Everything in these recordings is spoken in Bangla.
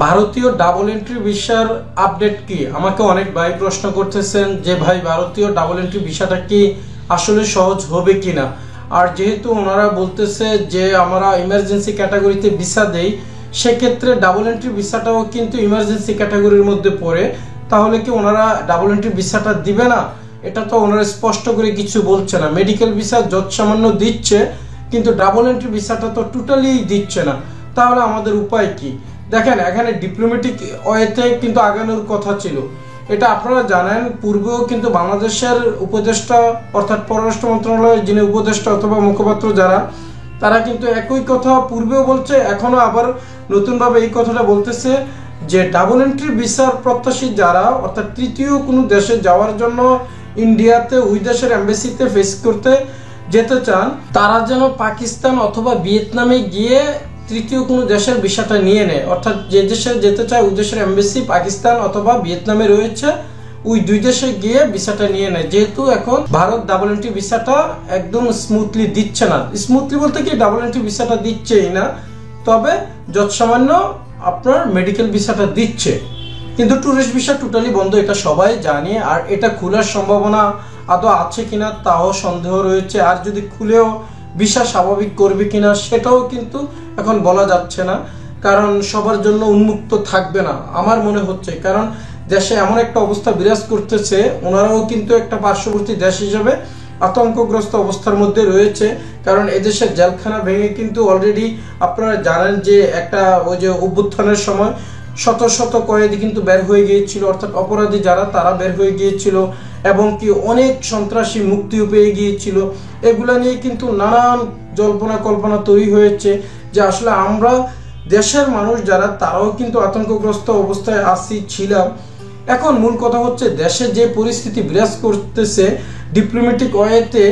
ভারতীয় ডাবল এন্ট্রি ভিসার আপডেট কি? আমাকে অনেক ভাই প্রশ্ন করতেছেন যে ভাই ভারতীয় ডাবল এন্ট্রি ভিসাটা কি আসলে সহজ হবে কিনা। আর যেহেতু ওনারা বলতেছে যে আমরা ইমার্জেন্সি ক্যাটাগরিতে ভিসা দেই, সেক্ষেত্রে ডাবল এন্ট্রি ভিসাটাও কিন্তু ইমার্জেন্সি ক্যাটাগরির মধ্যে পড়ে, তাহলে কি ওনারা ডাবল এন্ট্রি ভিসাটা দিবে না? এটা তো ওনারা স্পষ্ট করে কিছু বলছে না। মেডিকেল ভিসা যত সামান্য দিচ্ছে, কিন্তু ডাবল এন্ট্রি ভিসাটা তো টোটালি দিচ্ছে না। তাহলে আমাদের উপায় কি? দেখেন, এখানে ডিপ্লোম্যাটিক ওয়েতে কিন্তু আগানোর কথা ছিল। এটা আপনারা জানেন, পূর্বেও কিন্তু বাংলাদেশের উপদেষ্টা অর্থাৎ পররাষ্ট্র মন্ত্রণালয়ের যিনি উপদেষ্টা অথবা মুখপাত্র যারা, তারা কিন্তু একই কথা পূর্বেও বলছে, এখনো আবার নতুনভাবে এই কথাটা বলতেছে যে ডাবল এন্ট্রি ভিসার প্রত্যাশী যারা অর্থাৎ তৃতীয় কোনো দেশে যাওয়ার জন্য ইন্ডিয়াতে ওই দেশের এম্বাসিতে ফেস করতে যেতে চান, তারা যেন পাকিস্তান অথবা ভিয়েতনামে গিয়ে তৃতীয় কোনো দেশের ভিসাটা নিয়ে নেয়। অর্থাৎ যে দেশে যেতে চায় ওই দেশের এম্বাসি পাকিস্তান অথবা ভিয়েতনামে রয়েছে, ওই দুই দেশে গিয়ে ভিসাটা নিয়ে নেয়। যেহেতু এখন ভারত ডাবল এন্ট্রি ভিসাটা একদম স্মুথলি দিচ্ছে না, স্মুথলি বলতে কি ডাবল এন্ট্রি ভিসাটা দিচ্ছেই না, তবে যৎসামান্য আপনার মেডিকেল ভিসাটা দিচ্ছে, কিন্তু ট্যুরিস্ট ভিসা টোটালি বন্ধ, এটা সবাই জানে। আর এটা খোলার সম্ভাবনা আদৌ আছে কিনা তাও সন্দেহ রয়েছে। আর যদি খুলেও ভিসা স্বাভাবিক করবে কিনা সেটাও কিন্তু এখন বলা যাচ্ছে না, কারণ সবার জন্য উন্মুক্ত থাকবে না আমার মনে হচ্ছে। কারণ দেশে এমন একটা অবস্থা বিরাজ করতেছে, ওনারাও কিন্তু একটা পার্শ্ববর্তী দেশ হিসেবে আতঙ্কগ্রস্ত অবস্থার মধ্যে রয়েছে। কারণ এদেশের জেলখানা ভেঙে কিন্তু অলরেডি আপনারা জানেন যে একটা ওই যে অভ্যুত্থানের সময় শত শত কয়েদি কিন্তু বের হয়ে গিয়েছিল, অর্থাৎ অপরাধী যারা তারা বের হয়ে গিয়েছিল, এবং কি অনেক সন্ত্রাসী মুক্তিও পেয়ে গিয়েছিল। এগুলা নিয়ে কিন্তু নানান জল্পনা কল্পনা তৈরি হয়েছে যে আসলে আমরা দেশের মানুষ যারা তারাও কিন্তু আতঙ্কগ্রস্ত অবস্থায় ছিলাম। এখন মূল কথা হচ্ছে দেশে যে পরিস্থিতি বিরাজ করতেছে, ডিপ্লোম্যাটিক ওয়েতে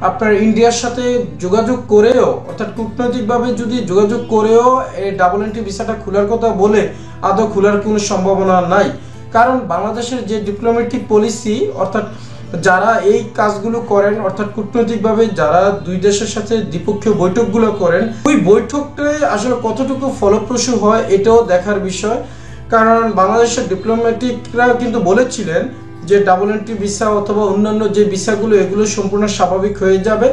আপনার ইন্ডিয়ার সাথে যোগাযোগ করেও অর্থাৎ কূটনৈতিকভাবে যদি যোগাযোগ করেও এই ডাবল এন্ট্রি ভিসাটা খোলার কথা বলে আদৌ খোলার কোনো সম্ভাবনা নাই। কারণ বাংলাদেশের যে ডিপ্লোম্যাটিক পলিসি অর্থাৎ যারা এই কাজগুলো করেন, অর্থাৎ কূটনৈতিকভাবে যারা দুই দেশের সাথে দ্বিপক্ষীয় বৈঠকগুলো করেন, ওই বৈঠকটাই আসলে কতটুকু ফলপ্রসূ হয় এটাও দেখার বিষয়। কারণ বাংলাদেশের ডিপ্লোম্যাটিকরা কিন্তু বলেছিলেন যে ডাবল এন্ট্রি ভিসা অথবা অন্যান্য যে ভিসাগুলো এগুলো সম্পূর্ণ স্বাভাবিক হয়ে যাবে,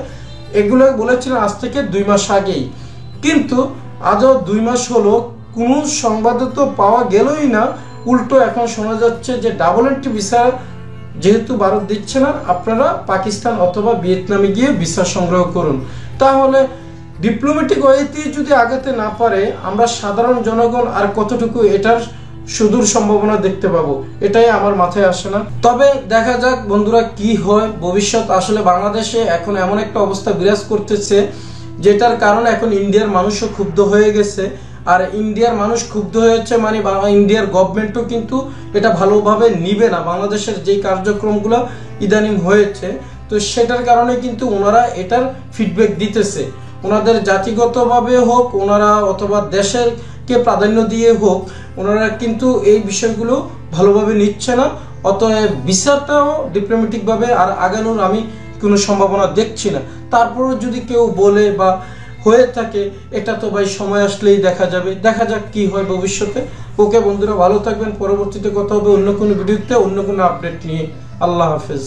এগুলো বলেছিলেন আজ থেকে 2 মাস আগেই। কিন্তু আজও 2 মাস হলো, কোনো সংবাদ তো পাওয়া গেলই না। উল্টো এখন শোনা যাচ্ছে যে ডাবল এন্ট্রি ভিসা যেহেতু ভারত দিচ্ছে না, আপনারা পাকিস্তান অথবা ভিয়েতনামে গিয়ে ভিসা সংগ্রহ করুন। তাহলে ডিপ্লোম্যাটিক ওয়েতে যদি আগাতে না পারে, আমরা সাধারণ জনগণ আর কতটুকু এটার সুদূর সম্ভাবনা দেখতে পাবো, এটাই আমার মাথায় আসে না। তবে দেখা যাক বন্ধুরা কি হয় ভবিষ্যৎ। আসলে বাংলাদেশে এখন এমন একটা অবস্থা বিরাজ করতেছে যেটার কারণে এখন ইন্ডিয়ার মানুষও ক্ষুব্ধ হয়ে গেছে। আর ইন্ডিয়ার মানুষ ক্ষুব্ধ হয়েছে মানে ইন্ডিয়ার গভর্নমেন্টও কিন্তু এটা ভালোভাবে নিবে না, বাংলাদেশের যেই কার্যক্রমগুলো ইদানিং হয়েছে। তো সেটার কারণে কিন্তু ওনারা এটার ফিডব্যাক দিতেছে, ওনাদের জাতিগতভাবে হোক ওনারা অথবা দেশের কে প্রাধান্য দিয়ে হোক, ওনারা কিন্তু এই বিষয়গুলো ভালোভাবে নিচ্ছে না। অতএব বিচারটাও ডিপ্লোম্যাটিকভাবে আর আগানোর আমি কোনো সম্ভাবনা দেখছি না। তারপরও যদি কেউ বলে বা হয়ে থাকে, এটা তো ভাই সময় আসলেই দেখা যাবে, দেখা যাক কি হয় ভবিষ্যতে। ওকে বন্ধুরা, ভালো থাকবেন, পরবর্তীতে কথা হবে অন্য কোনো ভিডিওতে অন্য কোনো আপডেট নিয়ে। আল্লাহ হাফেজ।